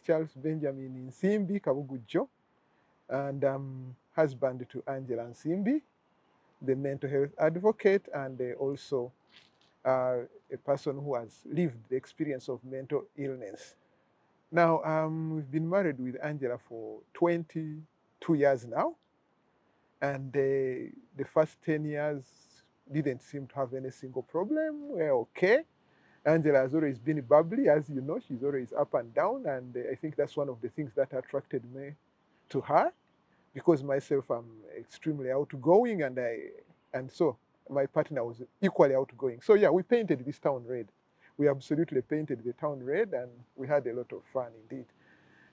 Charles Benjamin Nsimbi Kabugujo, and husband to Angela Nsimbi, the mental health advocate, and also a person who has lived the experience of mental illness. Now, we've been married with Angela for 22 years now, and the first 10 years didn't seem to have any single problem. We're okay. Angela has always been bubbly, as you know, she's always up and down, and I think that's one of the things that attracted me to her, because myself, I'm extremely outgoing, and so my partner was equally outgoing. So yeah, we painted this town red. We absolutely painted the town red, and we had a lot of fun indeed.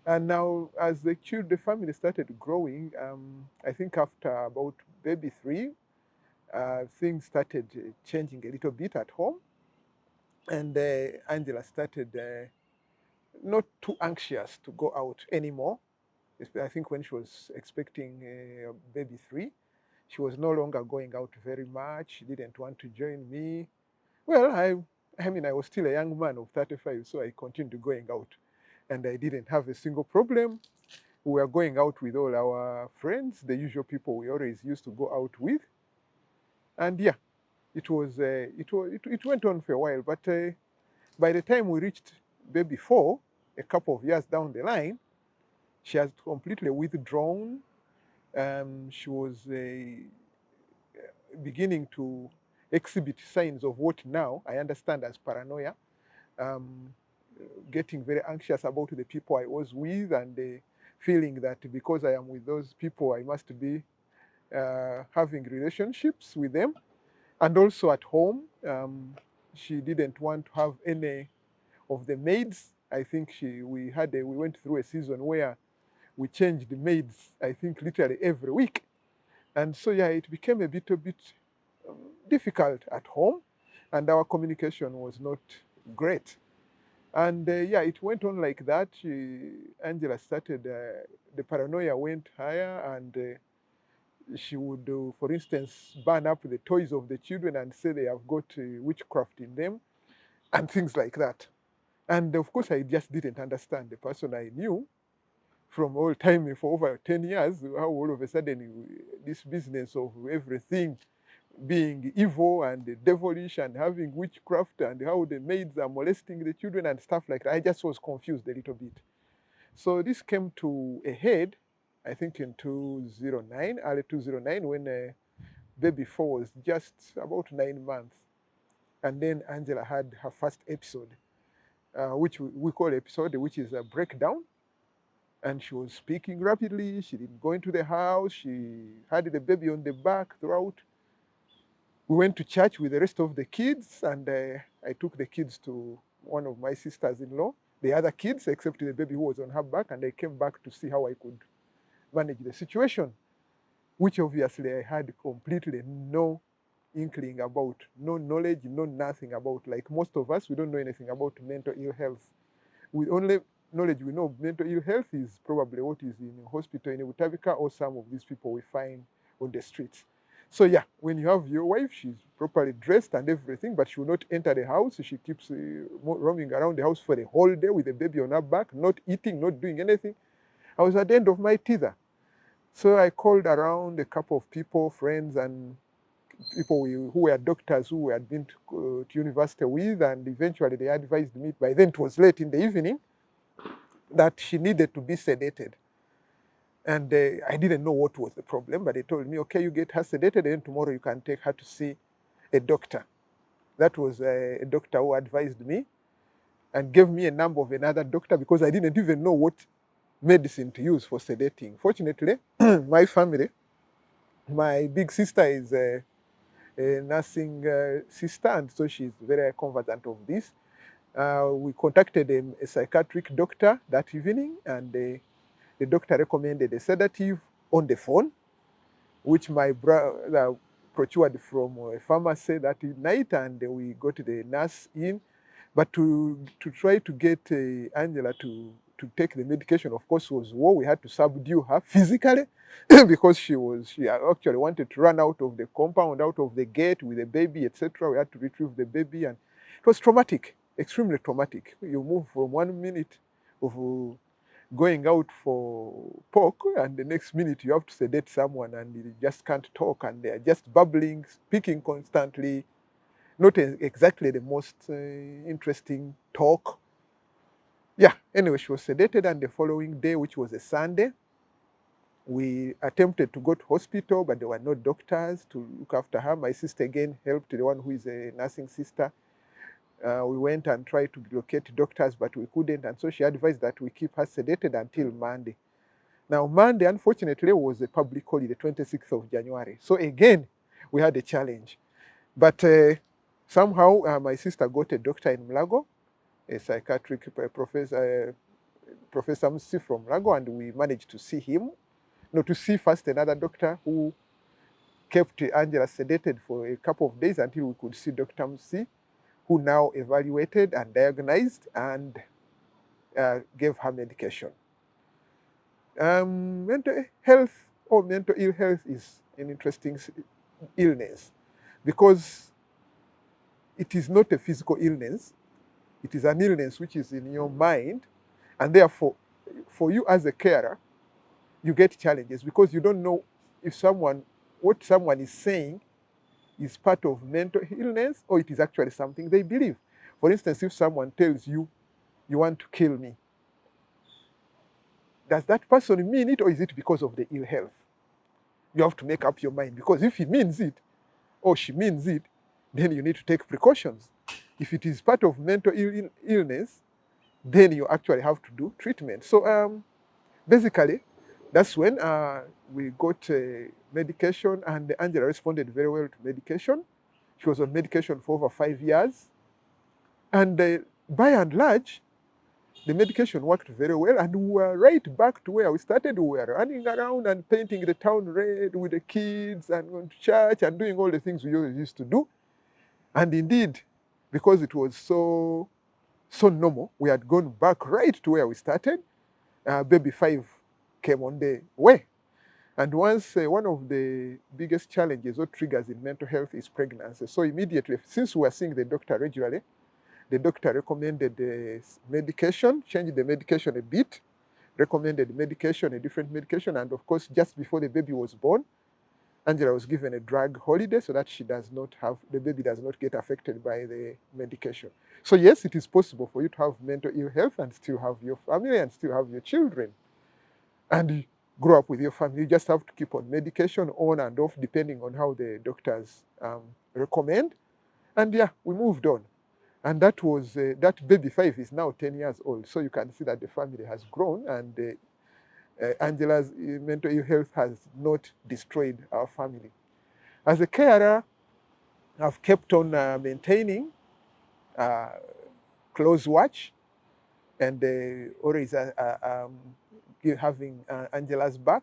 And now, as the family started growing, I think after about baby 3, things started changing a little bit at home, and Angela started not too anxious to go out anymore. I think when she was expecting baby 3, she was no longer going out very much. She didn't want to join me. Well, I mean, I was still a young man of 35, so I continued going out, and I didn't have a single problem. We were going out with all our friends, the usual people we always used to go out with, and yeah, it went on for a while. But by the time we reached baby 4, a couple of years down the line, she has completely withdrawn. She was beginning to exhibit signs of what now I understand as paranoia, um, getting very anxious about the people I was with, and feeling that because I am with those people, I must be having relationships with them. And also at home, she didn't want to have any of the maids. I think we went through a season where we changed the maids, I think, literally every week. And so, yeah, it became a bit um, difficult at home, and our communication was not great. And yeah, it went on like that. Angela started, the paranoia went higher, and she would, for instance, burn up the toys of the children and say they have got witchcraft in them, and things like that. And of course, I just didn't understand. The person I knew from all time for over 10 years, how all of a sudden this business of everything being evil and devilish and having witchcraft, and how the maids are molesting the children and stuff like that. I just was confused a little bit. So this came to a head, I think in 2009, early 2009, when baby 4 was just about 9 months. And then Angela had her first episode, which we call episode, which is a breakdown. And she was speaking rapidly. She didn't go into the house. She had the baby on the back throughout. We went to church with the rest of the kids, and I took the kids to one of my sisters-in-law, the other kids, except the baby who was on her back, and I came back to see how I could manage the situation, which obviously I had completely no inkling about, no knowledge, no nothing about. Like most of us, we don't know anything about mental ill health. We only knowledge we know of mental ill health is probably what is in a hospital in Butabika, or some of these people we find on the streets. So yeah, when you have your wife, she's properly dressed and everything, but she will not enter the house. She keeps roaming around the house for the whole day with the baby on her back, not eating, not doing anything. I was at the end of my tether. So I called around a couple of people, friends, and people who were doctors who had been to university with, and eventually they advised me, by then it was late in the evening, that she needed to be sedated. And I didn't know what was the problem, but they told me, okay, you get her sedated, and tomorrow you can take her to see a doctor. That was a doctor who advised me and gave me a number of another doctor, because I didn't even know what medicine to use for sedating. Fortunately, my family, my big sister is a nursing sister, and so she's very conversant of this. We contacted a psychiatric doctor that evening, and the doctor recommended a sedative on the phone, which my brother procured from a pharmacy that night, and we got the nurse in. But to try to get Angela to take the medication, of course, was war. We had to subdue her physically because she actually wanted to run out of the compound, out of the gate with the baby, etc. We had to retrieve the baby, and it was traumatic, extremely traumatic. You move from 1 minute of going out for pork, and the next minute you have to sedate someone and you just can't talk, and they are just babbling, speaking constantly, not exactly the most interesting talk. Yeah, anyway, she was sedated, and the following day, which was a Sunday, we attempted to go to hospital, but there were no doctors to look after her. My sister again helped, the one who is a nursing sister. We went and tried to locate doctors, but we couldn't, and so she advised that we keep her sedated until Monday. Now, Monday, unfortunately, was a public holiday, 26th of January. So again, we had a challenge. But somehow, my sister got a doctor in Mulago, a psychiatric professor, Professor Msi from Mulago, and we managed to see him. No, to see first another doctor who kept Angela sedated for a couple of days until we could see Dr. Msi, who now evaluated and diagnosed and gave her medication. Mental health or mental ill health is an interesting illness because it is not a physical illness. It is an illness which is in your mind, and therefore, for you as a carer, you get challenges because you don't know if what someone is saying is part of mental illness or it is actually something they believe. For instance, if someone tells you, you want to kill me, does that person mean it, or is it because of the ill health? You have to make up your mind, because if he means it or she means it, then you need to take precautions. If it is part of mental illness, then you actually have to do treatment. So basically, that's when we got medication, and Angela responded very well to medication. She was on medication for over 5 years. And by and large, the medication worked very well, and we were right back to where we started. We were running around and painting the town red with the kids and going to church and doing all the things we always used to do. And indeed, because it was so normal, we had gone back right to where we started. Baby 5 came on the way. And once one of the biggest challenges or triggers in mental health is pregnancy. So immediately, since we were seeing the doctor regularly, the doctor recommended medication, changed the medication a bit, recommended medication, a different medication, and of course, just before the baby was born, Angela was given a drug holiday so that the baby does not get affected by the medication. So yes, it is possible for you to have mental ill health and still have your family and still have your children and grow up with your family. You just have to keep on medication on and off depending on how the doctors recommend. And yeah, we moved on. And that was, that baby 5 is now 10 years old. So you can see that the family has grown, and Angela's mental ill health has not destroyed our family. As a carer, I've kept on maintaining close watch and always having Angela's back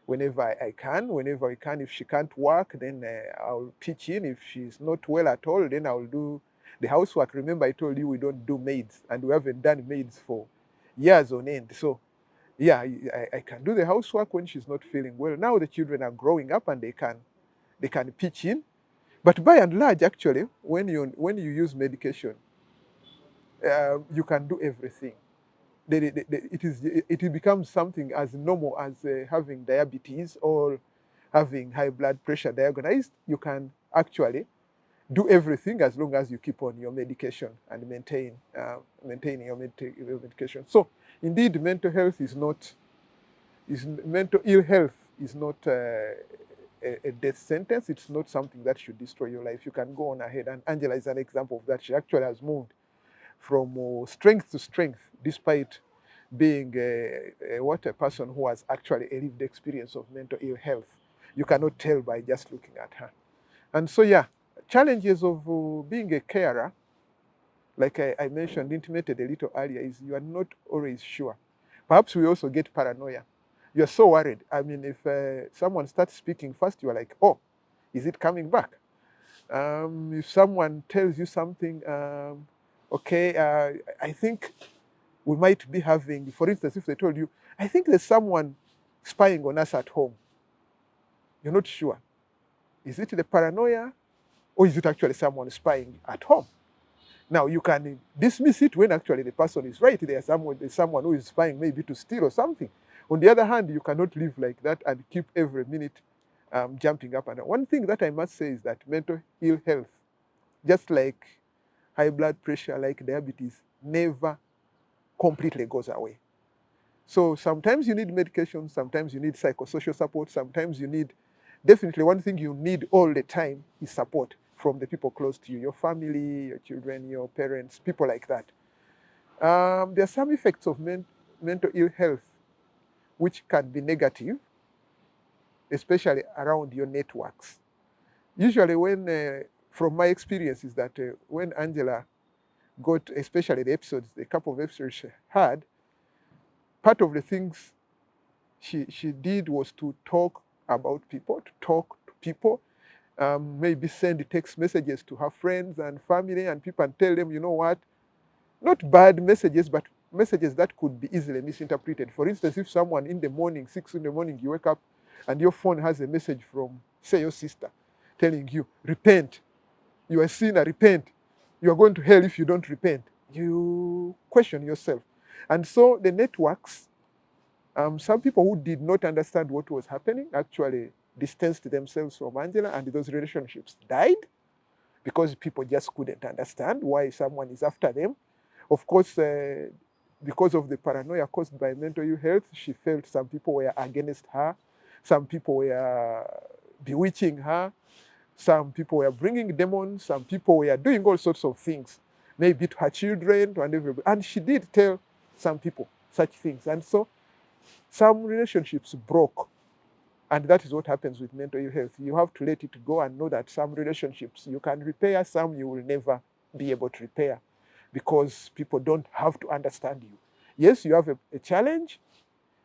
whenever I can, whenever I can. If she can't work, then I'll pitch in. If she's not well at all, then I'll do the housework. Remember, I told you we don't do maids, and we haven't done maids for years on end. So yeah, I can do the housework when she's not feeling well. Now the children are growing up and they can pitch in. But by and large, actually, when you use medication, you can do everything. It becomes something as normal as having diabetes or having high blood pressure diagnosed. You can actually do everything as long as you keep on your medication and maintain your medication. So indeed, mental ill health is not a death sentence. It's not something that should destroy your life. You can go on ahead. And Angela is an example of that. She actually has moved from strength to strength, despite being a person who has actually a lived experience of mental ill health. You cannot tell by just looking at her. And so, yeah, challenges of being a carer, like I mentioned, intimated a little earlier, is you are not always sure. Perhaps we also get paranoia. You're so worried. I mean, if someone starts speaking first, you're like, oh, is it coming back? If someone tells you something, okay, I think we might be having, for instance, if they told you, I think there's someone spying on us at home. You're not sure. Is it the paranoia, or is it actually someone spying at home? Now, you can dismiss it when actually the person is right. There's someone who is spying maybe to steal or something. On the other hand, you cannot live like that and keep every minute jumping up and down. One thing that I must say is that mental ill health, just like high blood pressure, like diabetes, never completely goes away. So sometimes you need medication, sometimes you need psychosocial support, sometimes you need, definitely one thing you need all the time is support from the people close to you, your family, your children, your parents, people like that. There are some effects of mental ill health which can be negative, especially around your networks. Usually when, from my experience is that when Angela got, especially the couple of episodes she had, part of the things she did was to talk about people, to talk to people, maybe send text messages to her friends and family and people and tell them, you know what, not bad messages, but messages that could be easily misinterpreted. For instance, if someone in the morning, 6 in the morning, you wake up and your phone has a message from, say, your sister telling you, repent, you are a sinner, repent, you are going to hell if you don't repent, you question yourself. And so the networks, some people who did not understand what was happening actually distanced themselves from Angela, and those relationships died because people just couldn't understand why someone is after them. Of course, because of the paranoia caused by mental ill health, she felt some people were against her, some people were bewitching her, some people were bringing demons, some people were doing all sorts of things, maybe to her children, to everybody. And she did tell some people such things. And so some relationships broke. And that is what happens with mental ill health. You have to let it go and know that some relationships you can repair, some you will never be able to repair because people don't have to understand you. Yes, you have a challenge,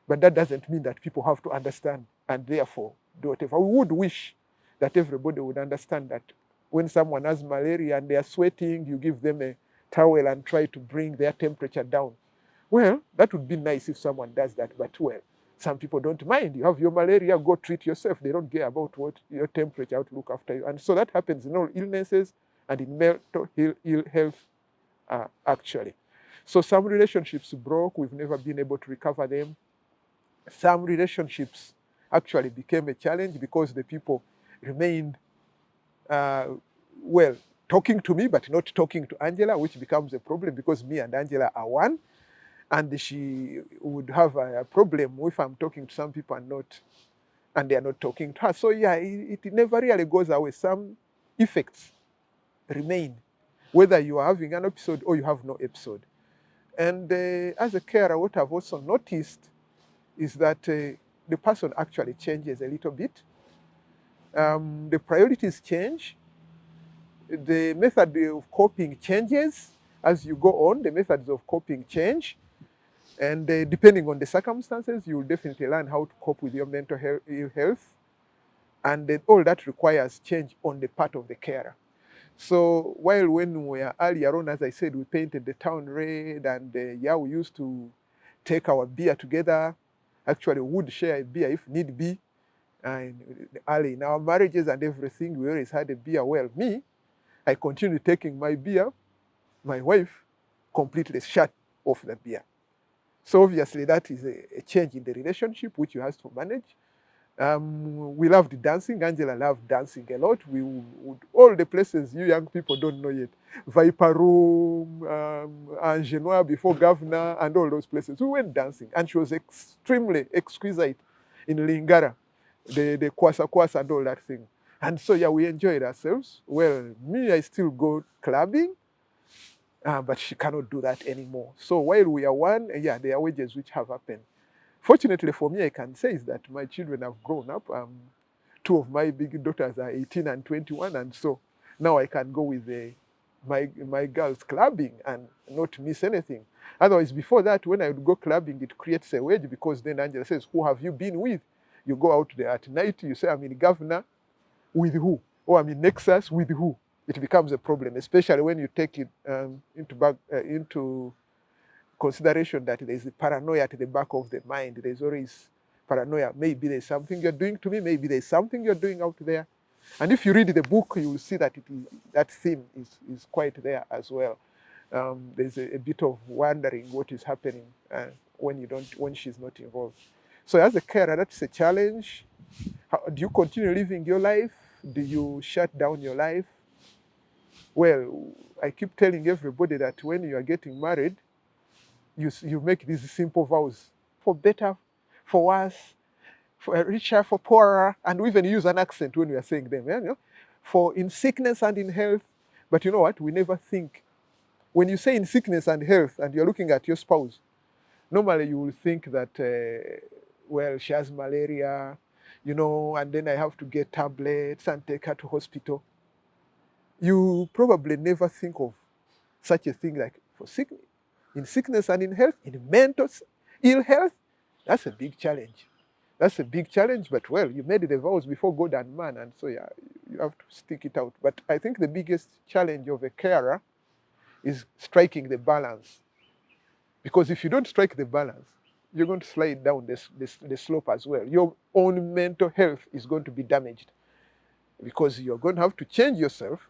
but that doesn't mean that people have to understand and therefore do whatever. We would wish that everybody would understand that when someone has malaria and they are sweating, you give them a towel and try to bring their temperature down. Well, that would be nice if someone does that, but well, some people don't mind. You have your malaria, go treat yourself. They don't care about what your temperature, how to look after you. And so that happens in all illnesses and in mental ill health, actually. So some relationships broke. We've never been able to recover them. Some relationships actually became a challenge because the people remained, well, talking to me, but not talking to Angela, which becomes a problem because me and Angela are one. And she would have a problem if I'm talking to some people and they are not talking to her. So yeah, it never really goes away. Some effects remain, whether you are having an episode or you have no episode. And as a carer, what I've also noticed is that the person actually changes a little bit. The priorities change. The method of coping changes as you go on. The methods of coping change. And depending on the circumstances, you will definitely learn how to cope with your mental ill health. And all that requires change on the part of the carer. So while when we were earlier on, as I said, we painted the town red and yeah, we used to take our beer together. Actually, we would share a beer if need be. And early in our marriages and everything, we always had a beer. Well, me, I continued taking my beer. My wife completely shut off the beer. So obviously that is a change in the relationship which you have to manage. We loved dancing. Angela loved dancing a lot. We would, all the places you young people don't know yet, Viper Room, Angenois before Governor, and all those places. We went dancing, and she was extremely exquisite in Lingara, the kwasa kwasa and all that thing. And so yeah, we enjoyed ourselves. Well, me, I still go clubbing. But she cannot do that anymore. So while we are one, yeah, there are wages which have happened. Fortunately for me, I can say is that my children have grown up. Two of my big daughters are 18 and 21, and so now I can go with my girls clubbing and not miss anything. Otherwise, before that, when I would go clubbing, it creates a wedge because then Angela says, who have you been with? You go out there at night, you say, I'm in Governor, with who? Or I'm in Nexus, with who? It becomes a problem, especially when you take it into consideration that there's a paranoia at the back of the mind. There's always paranoia. Maybe there's something you're doing to me. Maybe there's something you're doing out there. And if you read the book, you will see that that theme is quite there as well. there's a bit of wondering what is happening when she's not involved. So as a carer, that's a challenge. Do you continue living your life? Do you shut down your life? Well, I keep telling everybody that when you are getting married, you make these simple vows: for better, for worse, for richer, for poorer, and we even use an accent when we are saying them. Yeah, you know? For in sickness and in health. But you know what? We never think. When you say in sickness and health and you're looking at your spouse, normally you will think that, well, she has malaria, and then I have to get tablets and take her to hospital. You probably never think of such a thing like in sickness and in health, in mental ill health. That's a big challenge. That's a big challenge, but well, you made the vows before God and man, and so yeah, you have to stick it out. But I think the biggest challenge of a carer is striking the balance. Because if you don't strike the balance, you're going to slide down the slope as well. Your own mental health is going to be damaged because you're going to have to change yourself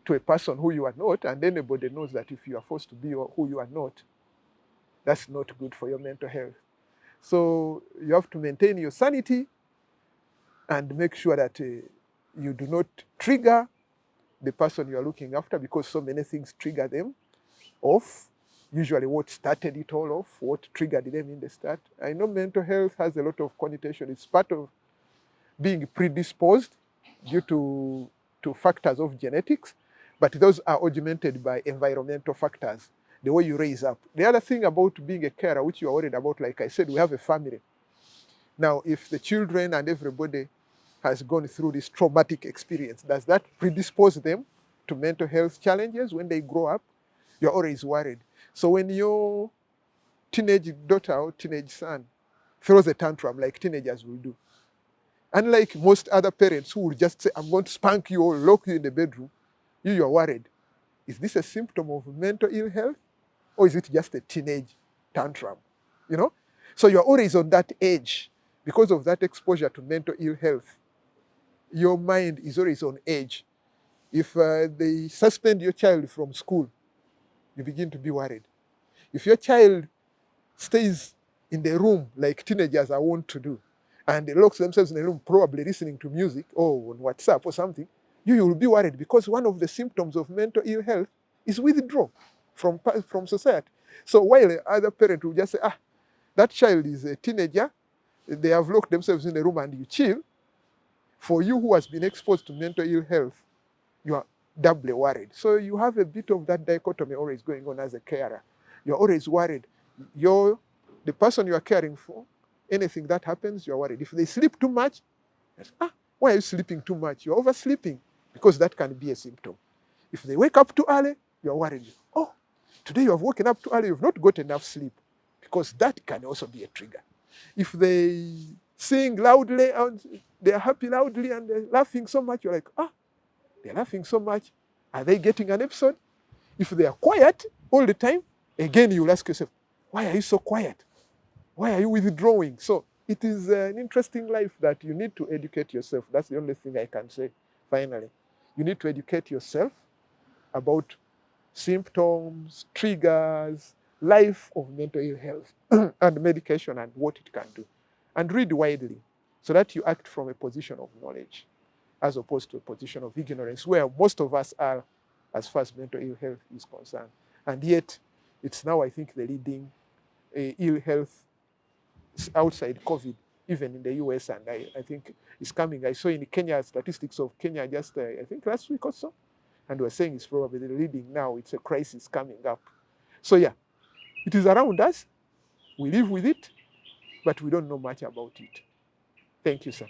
to a person who you are not, and anybody knows that if you are forced to be who you are not, that's not good for your mental health. So you have to maintain your sanity and make sure that you do not trigger the person you are looking after, because so many things trigger them off. Usually what started it all off, what triggered them in the start. I know mental health has a lot of connotation. It's part of being predisposed due to factors of genetics, but those are augmented by environmental factors, the way you raise up. The other thing about being a carer, which you are worried about, like I said, we have a family. Now, if the children and everybody has gone through this traumatic experience, does that predispose them to mental health challenges when they grow up? You're always worried. So when your teenage daughter or teenage son throws a tantrum like teenagers will do, unlike most other parents who will just say, I'm going to spank you or lock you in the bedroom, you're worried. Is this a symptom of mental ill health? Or is it just a teenage tantrum? So you're always on that edge because of that exposure to mental ill health. Your mind is always on edge. If they suspend your child from school, you begin to be worried. If your child stays in the room like teenagers are wont to do, and they lock themselves in the room, probably listening to music or on WhatsApp or something, you will be worried, because one of the symptoms of mental ill health is withdrawal from society. So while the other parent will just say, that child is a teenager, they have locked themselves in the room and you chill, for you who has been exposed to mental ill health, you are doubly worried. So you have a bit of that dichotomy always going on as a carer. You're always worried. The person you are caring for, anything that happens, you're worried. If they sleep too much, why are you sleeping too much? You're oversleeping, because that can be a symptom. If they wake up too early, you're worried. Today you have woken up too early, you've not got enough sleep, because that can also be a trigger. If they sing loudly and they're happy loudly and they're laughing so much, you're like, they're laughing so much. Are they getting an episode? If they are quiet all the time, again, you'll ask yourself, why are you so quiet? Why are you withdrawing? So it is an interesting life that you need to educate yourself. That's the only thing I can say, finally. You need to educate yourself about symptoms, triggers, life of mental ill health, and medication and what it can do. And read widely so that you act from a position of knowledge as opposed to a position of ignorance, where most of us are as far as mental ill health is concerned. And yet, it's now, I think, the leading ill health outside COVID, even in the US, and I think it's coming. I saw in Kenya, statistics of Kenya just, I think, last week or so, and we're saying it's probably the leading now. It's a crisis coming up. So yeah, it is around us. We live with it, but we don't know much about it. Thank you, sir.